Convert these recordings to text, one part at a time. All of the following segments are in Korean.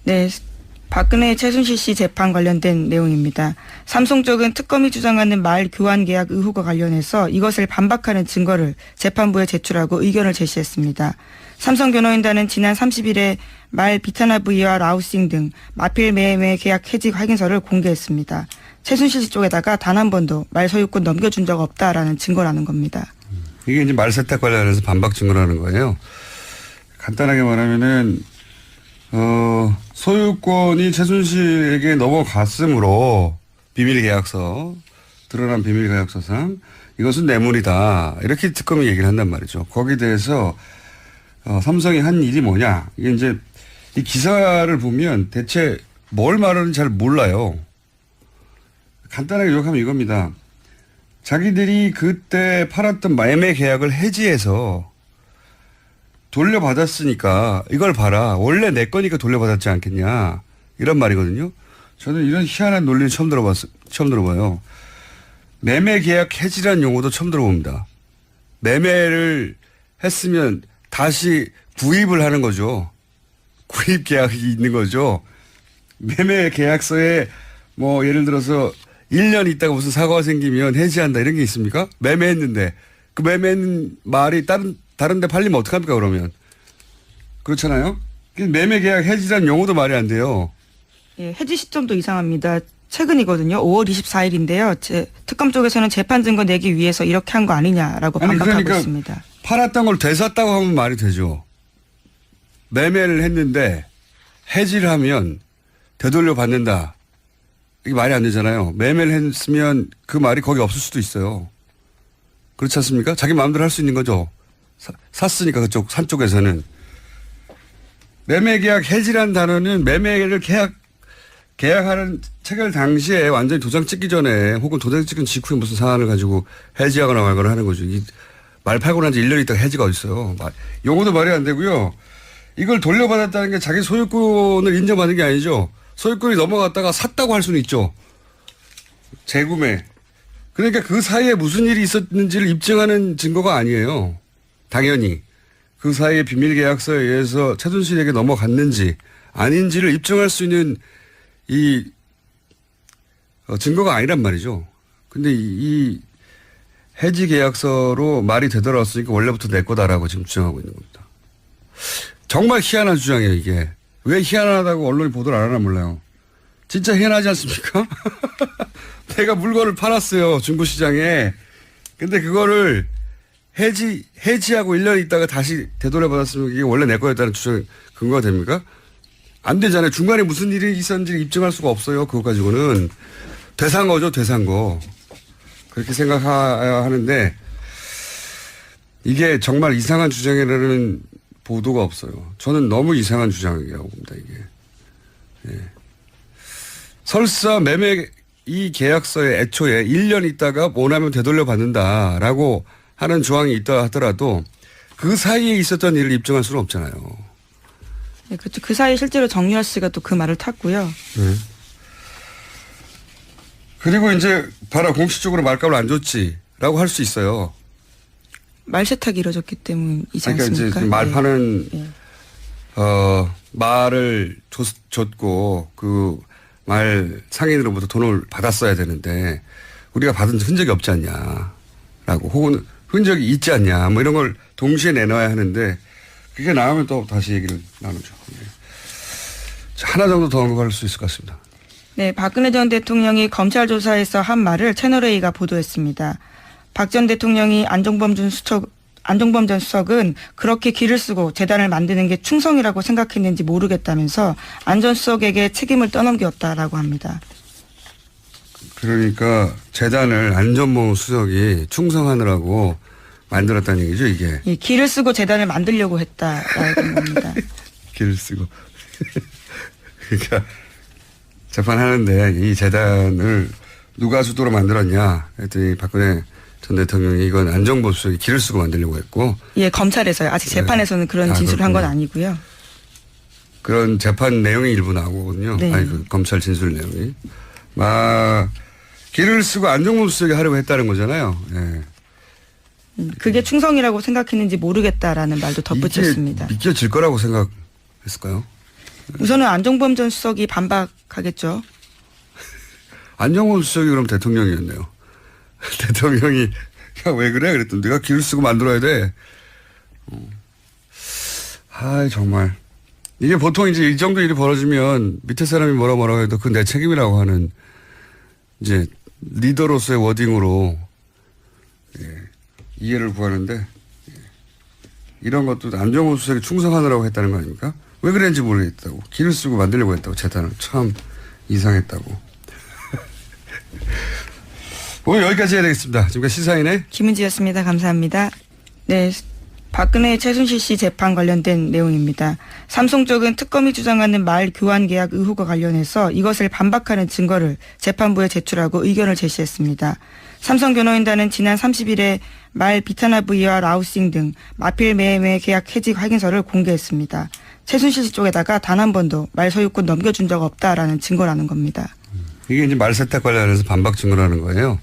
네. 박근혜 최순실 씨 재판 관련된 내용입니다. 삼성 쪽은 특검이 주장하는 말 교환 계약 의혹과 관련해서 이것을 반박하는 증거를 재판부에 제출하고 의견을 제시했습니다. 삼성 변호인단은 지난 30일에 말 비타나 V와 라우싱 등 마필 매매 계약 해지 확인서를 공개했습니다. 최순실 씨 쪽에다가 단 한 번도 말 소유권 넘겨준 적 없다라는 증거라는 겁니다. 이게 이제 말 세탁 관련해서 반박 증거라는 거예요. 간단하게 말하면은 소유권이 최순실에게 넘어갔으므로 비밀계약서, 드러난 비밀계약서상 이것은 뇌물이다. 이렇게 특검이 얘기를 한단 말이죠. 거기에 대해서 삼성이 한 일이 뭐냐. 이게 이제 이 기사를 보면 대체 뭘 말하는지 잘 몰라요. 간단하게 요약하면 이겁니다. 자기들이 그때 팔았던 매매 계약을 해지해서 돌려받았으니까 이걸 봐라. 원래 내 거니까 돌려받았지 않겠냐. 이런 말이거든요. 저는 이런 희한한 논리는 처음 들어봐요. 매매 계약 해지라는 용어도 처음 들어봅니다. 매매를 했으면 다시 구입을 하는 거죠. 구입 계약이 있는 거죠. 매매 계약서에 뭐 예를 들어서 1년 있다가 무슨 사고가 생기면 해지한다 이런 게 있습니까? 매매했는데 그 매매는 말이 다른 데 팔리면 어떡합니까 그러면? 그렇잖아요? 매매 계약 해지라는 용어도 말이 안 돼요. 예, 해지 시점도 이상합니다. 최근이거든요. 5월 24일인데요. 특검 쪽에서는 재판 증거 내기 위해서 이렇게 한 거 아니냐라고 반박하고 그러니까 있습니다. 팔았던 걸 되샀다고 하면 말이 되죠. 매매를 했는데 해지를 하면 되돌려 받는다. 이게 말이 안 되잖아요. 매매를 했으면 그 말이 거기 없을 수도 있어요. 그렇지 않습니까? 자기 마음대로 할 수 있는 거죠. 샀으니까 그쪽 산 쪽에서는. 매매 계약 해지라는 단어는 매매를 계약하는 체결 당시에 완전히 도장 찍기 전에 혹은 도장 찍은 직후에 무슨 사안을 가지고 해지하거나 말거나 하는 거죠. 말 팔고 난 지 1년 있다가 해지가 어딨어요. 용어도 말이 안 되고요. 이걸 돌려받았다는 게 자기 소유권을 인정받는 게 아니죠. 소유권이 넘어갔다가 샀다고 할 수는 있죠. 재구매. 그러니까 그 사이에 무슨 일이 있었는지를 입증하는 증거가 아니에요. 당연히. 그 사이에 비밀계약서에 의해서 최순실에게 넘어갔는지 아닌지를 입증할 수 있는 증거가 아니란 말이죠. 근데 이 해지 계약서로 말이 되돌아왔으니까 원래부터 내 거다라고 지금 주장하고 있는 겁니다. 정말 희한한 주장이에요, 이게. 왜 희한하다고 언론이 보도를 안 하나 몰라요. 진짜 희한하지 않습니까? 내가 물건을 팔았어요, 중고시장에. 근데 그거를 해지하고 1년 있다가 다시 되돌려받았으면 이게 원래 내 거였다는 주장 근거가 됩니까? 안 되잖아요. 중간에 무슨 일이 있었는지 입증할 수가 없어요. 그거 가지고는. 되산 거죠, 되산 거. 그렇게 생각해야 하는데 이게 정말 이상한 주장이라는 보도가 없어요. 저는 너무 이상한 주장이라고 봅니다, 이게. 예. 설사 이 계약서에 애초에 1년 있다가 원하면 되돌려 받는다라고 하는 조항이 있다 하더라도 그 사이에 있었던 일을 입증할 수는 없잖아요. 네, 그렇죠. 그 사이에 실제로 정유아 씨가 또 그 말을 탔고요. 네. 그리고 이제 봐라 공식적으로 말값을 안 줬지라고 할 수 있어요. 말 세탁이 이루어졌기 때문이지 않습니까? 그러니까 이제 말 네. 파는 네. 말을 줬고 그 말 상인으로부터 돈을 받았어야 되는데 우리가 받은 흔적이 없지 않냐라고 혹은 흔적이 있지 않냐 뭐 이런 걸 동시에 내놔야 하는데 그게 나오면 또 다시 얘기를 나누죠. 네. 하나 정도 더 언급할 수 있을 것 같습니다. 네, 박근혜 전 대통령이 검찰 조사에서 한 말을 채널A가 보도했습니다. 박 전 대통령이 안종범 전 수석은 그렇게 길을 쓰고 재단을 만드는 게 충성이라고 생각했는지 모르겠다면서 안 전 수석에게 책임을 떠넘겼다라고 합니다. 그러니까 재단을 안전모 수석이 충성하느라고 만들었다는 얘기죠, 이게. 예, 길을 쓰고 재단을 만들려고 했다라고 합니다. 길을 쓰고. 그러니까 재판하는데 이 재단을 누가 주도로 만들었냐 했더니 박근혜 전 대통령이 이건 안정보 수석이 길을 쓰고 만들려고 했고. 예, 검찰에서요. 아직 재판에서는 그런 진술을 한 건 아니고요. 그런 재판 내용이 일부 나오거든요. 네. 아니, 그 검찰 진술 내용이. 길을 쓰고 안정보 수석이 하려고 했다는 거잖아요. 예. 그게 충성이라고 생각했는지 모르겠다라는 말도 덧붙였습니다. 이게 믿겨질 거라고 생각했을까요? 우선은 안종범 전 수석이 반박하겠죠. 안종범 수석이 그럼 대통령이었네요. 대통령이 야, 왜 그래? 그랬더니 내가 기를 쓰고 만들어야 돼. 아, 정말. 이게 보통 이제 이 정도 일이 벌어지면 밑에 사람이 뭐라 해도 그건 내 책임이라고 하는 이제 리더로서의 워딩으로 이해를 구하는데 이런 것도 안종범 수석이 충성하느라고 했다는 거 아닙니까? 왜 그랬는지 모르겠다고. 기를 쓰고 만들려고 했다고. 재단을. 참 이상했다고. 오늘 여기까지 해야 되겠습니다. 지금까지 시사인의 김은지였습니다. 감사합니다. 네. 박근혜 최순실 씨 재판 관련된 내용입니다. 삼성 쪽은 특검이 주장하는 말 교환 계약 의혹과 관련해서 이것을 반박하는 증거를 재판부에 제출하고 의견을 제시했습니다. 삼성 변호인단은 지난 30일에 말 비타나브이와 라우싱 등 마필 매매 계약 해지 확인서를 공개했습니다. 최순실 씨 쪽에다가 단 한 번도 말 소유권 넘겨준 적 없다라는 증거라는 겁니다. 이게 이제 말 세탁 관련해서 반박 증거라는 거예요.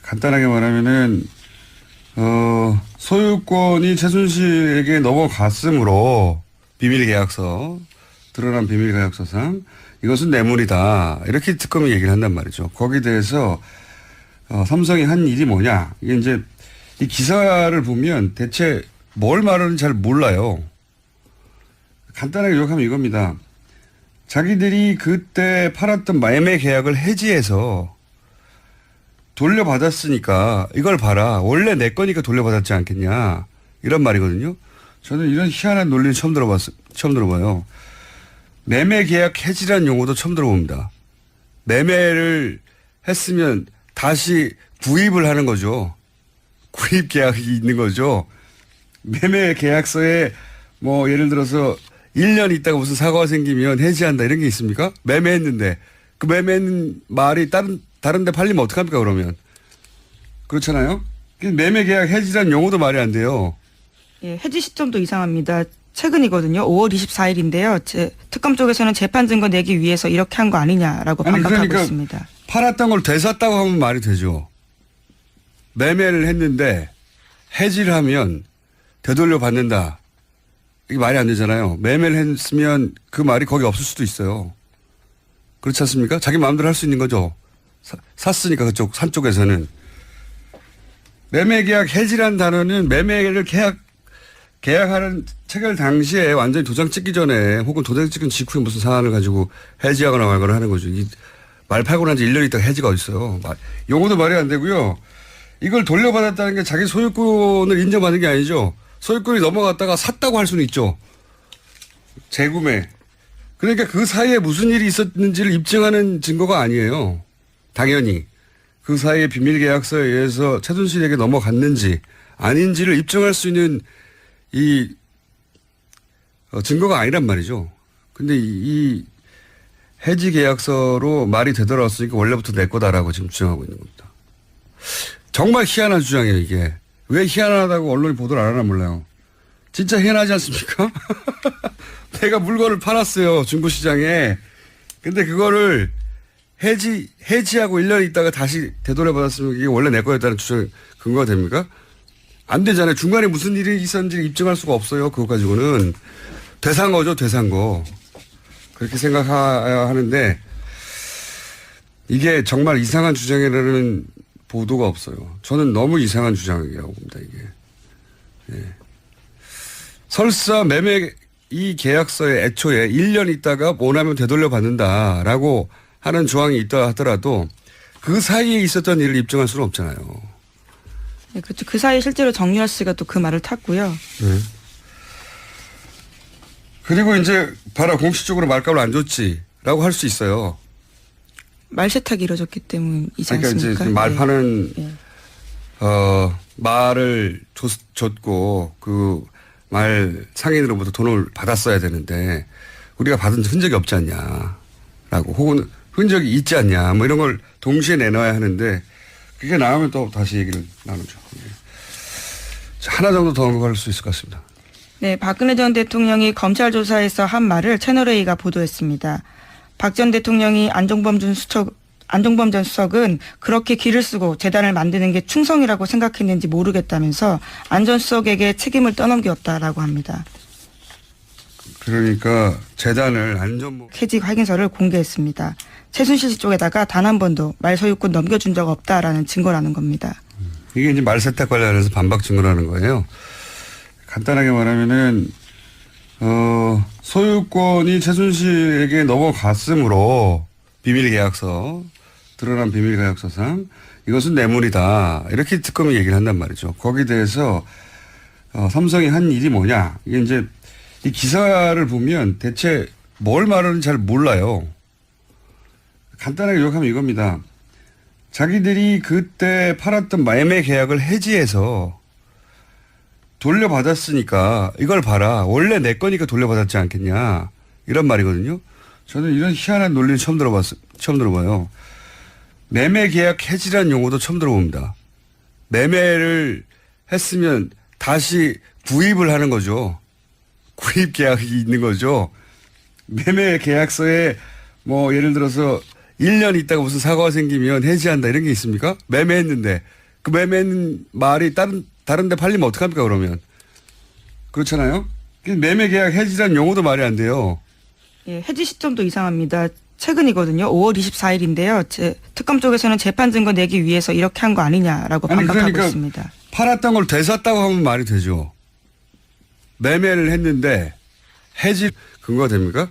간단하게 말하면은 소유권이 최순실에게 넘어갔으므로 비밀계약서, 드러난 비밀계약서상 이것은 뇌물이다. 이렇게 특검이 얘기를 한단 말이죠. 거기에 대해서 삼성이 한 일이 뭐냐. 이게 이제 이 기사를 보면 대체 뭘 말하는지 잘 몰라요. 간단하게 요약하면 이겁니다. 자기들이 그때 팔았던 매매 계약을 해지해서 돌려받았으니까 이걸 봐라. 원래 내 거니까 돌려받았지 않겠냐. 이런 말이거든요. 저는 이런 희한한 논리는 처음 들어봐요. 매매 계약 해지라는 용어도 처음 들어봅니다. 매매를 했으면 다시 구입을 하는 거죠. 구입 계약이 있는 거죠. 매매 계약서에 뭐 예를 들어서 1년 있다가 무슨 사고가 생기면 해지한다 이런 게 있습니까? 매매했는데 그 매매는 말이 다른 데 팔리면 어떡합니까 그러면? 그렇잖아요? 매매 계약 해지라는 용어도 말이 안 돼요. 예, 해지 시점도 이상합니다. 최근이거든요. 5월 24일인데요. 특검 쪽에서는 재판 증거 내기 위해서 이렇게 한 거 아니냐라고 반박하고 그러니까 있습니다. 팔았던 걸 되샀다고 하면 말이 되죠. 매매를 했는데 해지를 하면 되돌려 받는다. 이게 말이 안 되잖아요. 매매를 했으면 그 말이 거기 없을 수도 있어요. 그렇지 않습니까? 자기 마음대로 할 수 있는 거죠. 샀으니까 그쪽 산 쪽에서는. 매매 계약 해지라는 단어는 매매를 계약하는 체결 당시에 완전히 도장 찍기 전에 혹은 도장 찍은 직후에 무슨 사안을 가지고 해지하거나 말거나 하는 거죠. 말 팔고 난 지 1년 있다가 해지가 어딨어요. 용어도 말이 안 되고요. 이걸 돌려받았다는 게 자기 소유권을 인정받는 게 아니죠. 소유권이 넘어갔다가 샀다고 할 수는 있죠. 재구매. 그러니까 그 사이에 무슨 일이 있었는지를 입증하는 증거가 아니에요. 당연히. 그 사이에 비밀계약서에 의해서 최순실에게 넘어갔는지 아닌지를 입증할 수 있는 이 증거가 아니란 말이죠. 근데 이 해지 계약서로 말이 되돌아왔으니까 원래부터 내 거다라고 지금 주장하고 있는 겁니다. 정말 희한한 주장이에요, 이게. 왜 희한하다고 언론이 보도를 안 하나 몰라요. 진짜 희한하지 않습니까? 내가 물건을 팔았어요, 중고시장에. 근데 그거를 해지하고 1년 있다가 다시 되돌려받았으면 이게 원래 내 거였다는 주장 근거가 됩니까? 안 되잖아요. 중간에 무슨 일이 있었는지 입증할 수가 없어요. 그거 가지고는. 되산 거죠, 되산 거. 그렇게 생각해야 하는데 이게 정말 이상한 주장이라는 보도가 없어요. 저는 너무 이상한 주장이라고 봅니다, 이게. 예. 설사 매매 이 계약서에 애초에 1년 있다가 원하면 되돌려 받는다라고 하는 조항이 있다 하더라도 그 사이에 있었던 일을 입증할 수는 없잖아요. 네, 그렇죠. 그 사이에 실제로 정유라 씨가 또 그 말을 탔고요. 네. 그리고 이제 봐라 공식적으로 말값을 안 줬지라고 할 수 있어요. 말 세탁이 이루어졌기 때문이지 그러니까 않습니까? 이제 말 파는 네. 말을 줬고 그 말 상인으로부터 돈을 받았어야 되는데 우리가 받은 흔적이 없지 않냐라고 혹은 흔적이 있지 않냐 뭐 이런 걸 동시에 내놔야 하는데 그게 나오면 또 다시 얘기를 나누죠. 하나 정도 더 언급할 수 있을 것 같습니다. 네, 박근혜 전 대통령이 검찰 조사에서 한 말을 채널A가 보도했습니다. 박 전 대통령이 안종범 전 수석은 그렇게 기를 쓰고 재단을 만드는 게 충성이라고 생각했는지 모르겠다면서 안 전 수석에게 책임을 떠넘겼다라고 합니다. 그러니까 재단을 안전모 해직 확인서를 공개했습니다. 최순실 씨 쪽에다가 단 한 번도 말 소유권 넘겨준 적 없다라는 증거라는 겁니다. 이게 이제 말 세탁 관련해서 반박 증거라는 거예요. 간단하게 말하면은 소유권이 최순실에게 넘어갔으므로 비밀계약서 드러난 비밀계약서상 이것은 뇌물이다 이렇게 특검이 얘기를 한단 말이죠. 거기에 대해서 삼성이 한 일이 뭐냐 이게 이제 이 기사를 보면 대체 뭘 말하는지 잘 몰라요. 간단하게 요약하면 이겁니다. 자기들이 그때 팔았던 매매 계약을 해지해서 돌려받았으니까 이걸 봐라. 원래 내 거니까 돌려받았지 않겠냐. 이런 말이거든요. 저는 이런 희한한 논리는 처음 들어봐요. 매매 계약 해지라는 용어도 처음 들어봅니다. 매매를 했으면 다시 구입을 하는 거죠. 구입 계약이 있는 거죠. 매매 계약서에 뭐 예를 들어서 1년 있다가 무슨 사고가 생기면 해지한다 이런 게 있습니까? 매매했는데 그 매매는 말이 다른 데 팔리면 어떡합니까 그러면? 그렇잖아요? 매매 계약 해지라는 용어도 말이 안 돼요. 예, 해지 시점도 이상합니다. 최근이거든요. 5월 24일인데요. 특검 쪽에서는 재판 증거 내기 위해서 이렇게 한 거 아니냐라고 반박하고 그러니까 있습니다. 팔았던 걸 되샀다고 하면 말이 되죠. 매매를 했는데 해지 근거가 됩니까?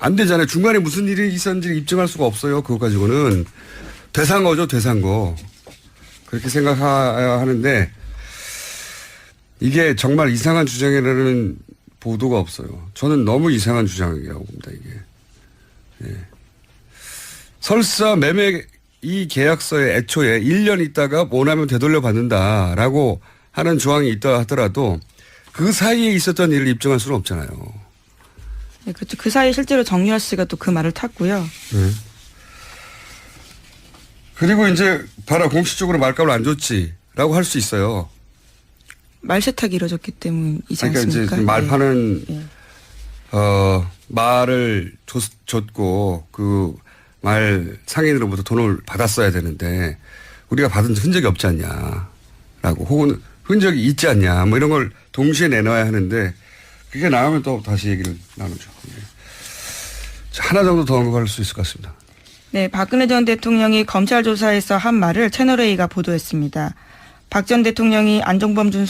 안 되잖아요. 중간에 무슨 일이 있었는지 입증할 수가 없어요. 그거 가지고는 되산 거죠. 되산 거. 그렇게 생각해야 하는데 이게 정말 이상한 주장이라는 보도가 없어요. 저는 너무 이상한 주장이라고 봅니다. 이게. 예. 설사 매매 이 계약서에 애초에 1년 있다가 원하면 되돌려 받는다라고 하는 조항이 있다 하더라도 그 사이에 있었던 일을 입증할 수는 없잖아요. 네, 그렇죠. 그 사이에 실제로 정유아 씨가 또 그 말을 탔고요. 네. 그리고 이제 봐라 공식적으로 말값을 안 줬지라고 할 수 있어요. 말 세탁이 이루어졌기 때문이지 그러니까 않습니까? 이제 말 파는 네. 말을 줬고 그 말 상인으로부터 돈을 받았어야 되는데 우리가 받은 흔적이 없지 않냐라고 혹은 흔적이 있지 않냐 뭐 이런 걸 동시에 내놔야 하는데 그게 나오면 또 다시 얘기를 나누죠. 하나 정도 더 언급할 수 있을 것 같습니다. 네, 박근혜 전 대통령이 검찰 조사에서 한 말을 채널A가 보도했습니다. 박 전 대통령이 안종범 전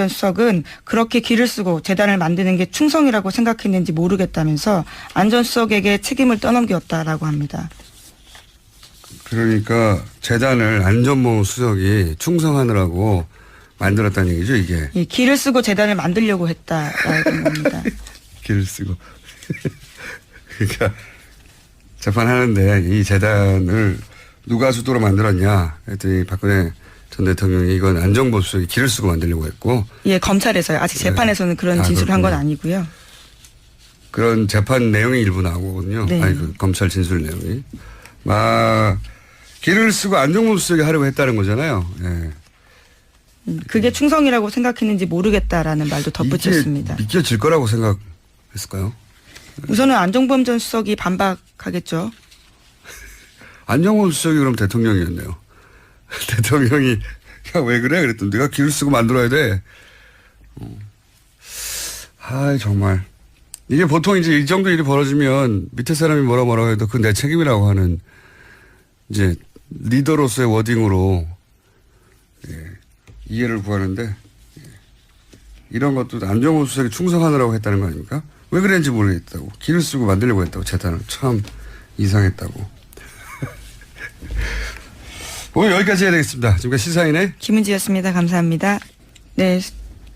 수석은 그렇게 길을 쓰고 재단을 만드는 게 충성이라고 생각했는지 모르겠다면서 안 전 수석에게 책임을 떠넘겼다라고 합니다. 그러니까 재단을 안전모 수석이 충성하느라고 만들었다는 얘기죠, 이게. 예, 길을 쓰고 재단을 만들려고 했다라는 겁니다. 길을 쓰고. 그러니까 재판하는데 이 재단을 누가 주도로 만들었냐 했더니 박근혜 전 대통령이 이건 안정보 수석이 길을 쓰고 만들려고 했고. 예, 검찰에서요. 아직 재판에서는 그런 진술을 한 건 아니고요. 그런 재판 내용이 일부 나오거든요. 네. 아니, 그 검찰 진술 내용이. 길을 쓰고 안정보 수석이 하려고 했다는 거잖아요. 예. 그게 충성이라고 생각했는지 모르겠다라는 말도 덧붙였습니다. 이게 믿겨질 거라고 생각했을까요? 우선은 안종범 전 수석이 반박하겠죠. 안정보 수석이 그럼 대통령이었네요. 대통령이 야, 왜 그래? 그랬더니 네가 길을 쓰고 만들어야 돼. 정말. 이게 보통 이제 이 정도 일이 벌어지면 밑에 사람이 뭐라고 해도 그건 내 책임이라고 하는 이제 리더로서의 워딩으로 이해를 구하는데 이런 것도 안정호 수석이 충성하느라고 했다는 거 아닙니까? 왜 그랬는지 모르겠다고. 길을 쓰고 만들려고 했다고. 재단을. 참 이상했다고. 오늘 여기까지 해야 되겠습니다. 지금까지 시사인의 김은지였습니다. 감사합니다. 네,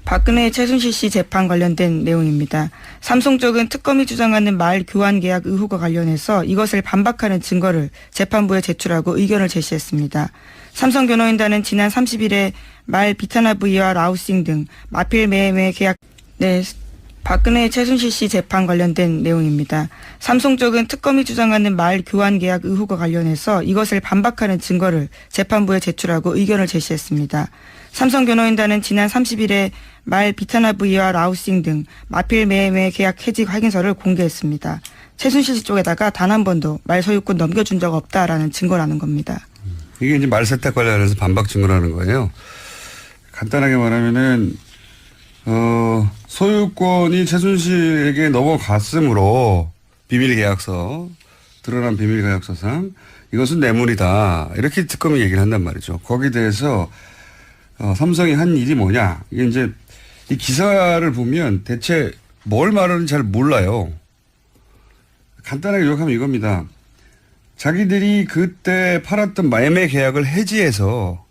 박근혜 최순실 씨 재판 관련된 내용입니다. 삼성 쪽은 특검이 주장하는 말 교환 계약 의혹과 관련해서 이것을 반박하는 증거를 재판부에 제출하고 의견을 제시했습니다. 삼성 변호인단은 지난 30일에 말 비타나 V와 라우싱 등 마필 매매 계약 박근혜 최순실 씨 재판 관련된 내용입니다. 삼성 쪽은 특검이 주장하는 말 교환 계약 의혹과 관련해서 이것을 반박하는 증거를 재판부에 제출하고 의견을 제시했습니다. 삼성 변호인단은 지난 30일에 말 비타나 V와 라우싱 등 마필 매매 계약 해직 확인서를 공개했습니다. 최순실 씨 쪽에다가 단 한 번도 말 소유권 넘겨준 적 없다라는 증거라는 겁니다. 이게 이제 말 세탁 관련해서 반박 증거라는 거예요. 간단하게 말하면은 소유권이 최순실에게 넘어갔으므로 비밀계약서, 드러난 비밀계약서상 이것은 뇌물이다. 이렇게 특검이 얘기를 한단 말이죠. 거기에 대해서 삼성이 한 일이 뭐냐. 이게 이제 이 기사를 보면 대체 뭘 말하는지 잘 몰라요. 간단하게 요약하면 이겁니다. 자기들이 그때 팔았던 매매 계약을 해지해서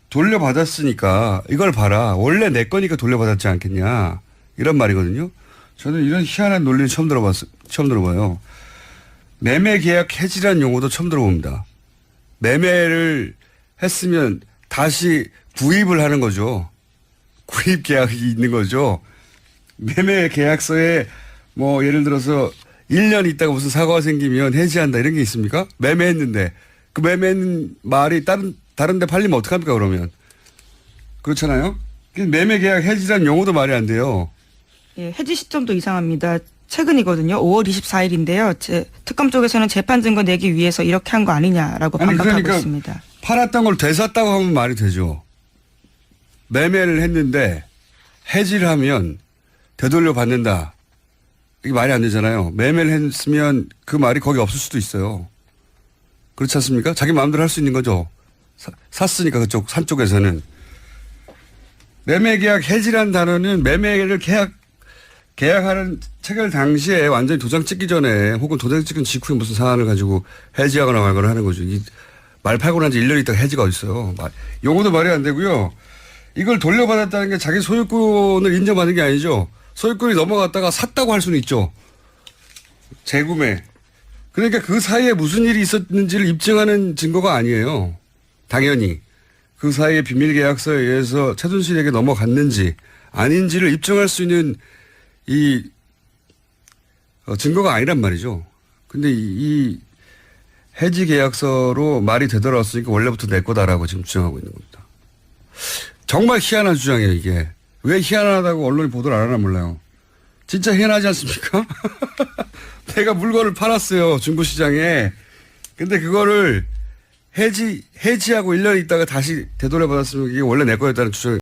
돌려받았으니까 이걸 봐라. 원래 내 거니까 돌려받았지 않겠냐. 이런 말이거든요. 저는 이런 희한한 논리를 처음 들어봐요. 매매 계약 해지라는 용어도 처음 들어봅니다. 매매를 했으면 다시 구입을 하는 거죠. 구입 계약이 있는 거죠. 매매 계약서에 뭐 예를 들어서 1년 있다가 무슨 사고가 생기면 해지한다 이런 게 있습니까? 매매했는데 그 매매는 말이 다른 데 팔리면 어떡합니까 그러면? 그렇잖아요? 매매 계약 해지라는 용어도 말이 안 돼요. 예, 해지 시점도 이상합니다. 최근이거든요. 5월 24일인데요. 특검 쪽에서는 재판 증거 내기 위해서 이렇게 한 거 아니냐라고 반박하고 그러니까 있습니다. 팔았던 걸 되샀다고 하면 말이 되죠. 매매를 했는데 해지를 하면 되돌려 받는다. 이게 말이 안 되잖아요. 매매를 했으면 그 말이 거기 없을 수도 있어요. 그렇지 않습니까? 자기 마음대로 할 수 있는 거죠. 샀으니까 그쪽 산 쪽에서는. 매매 계약 해지라는 단어는 매매를 계약하는 체결 당시에 완전히 도장 찍기 전에 혹은 도장 찍은 직후에 무슨 사안을 가지고 해지하거나 말거나 하는 거죠. 말 팔고 난 지 1년 있다가 해지가 어딨어요. 용어도 말이 안 되고요. 이걸 돌려받았다는 게 자기 소유권을 인정받는 게 아니죠. 소유권이 넘어갔다가 샀다고 할 수는 있죠. 재구매. 그러니까 그 사이에 무슨 일이 있었는지를 입증하는 증거가 아니에요. 당연히. 그 사이에 비밀계약서에 의해서 최순실에게 넘어갔는지 아닌지를 입증할 수 있는 이 증거가 아니란 말이죠. 근데 이 해지 계약서로 말이 되돌아왔으니까 원래부터 내 거다라고 지금 주장하고 있는 겁니다. 정말 희한한 주장이에요, 이게. 왜 희한하다고 언론이 보도를 안 하나 몰라요. 진짜 희한하지 않습니까? 내가 물건을 팔았어요, 중고시장에. 근데 그거를 해지하고 1년 있다가 다시 되돌려받았으면 이게 원래 내 거였다는 주장.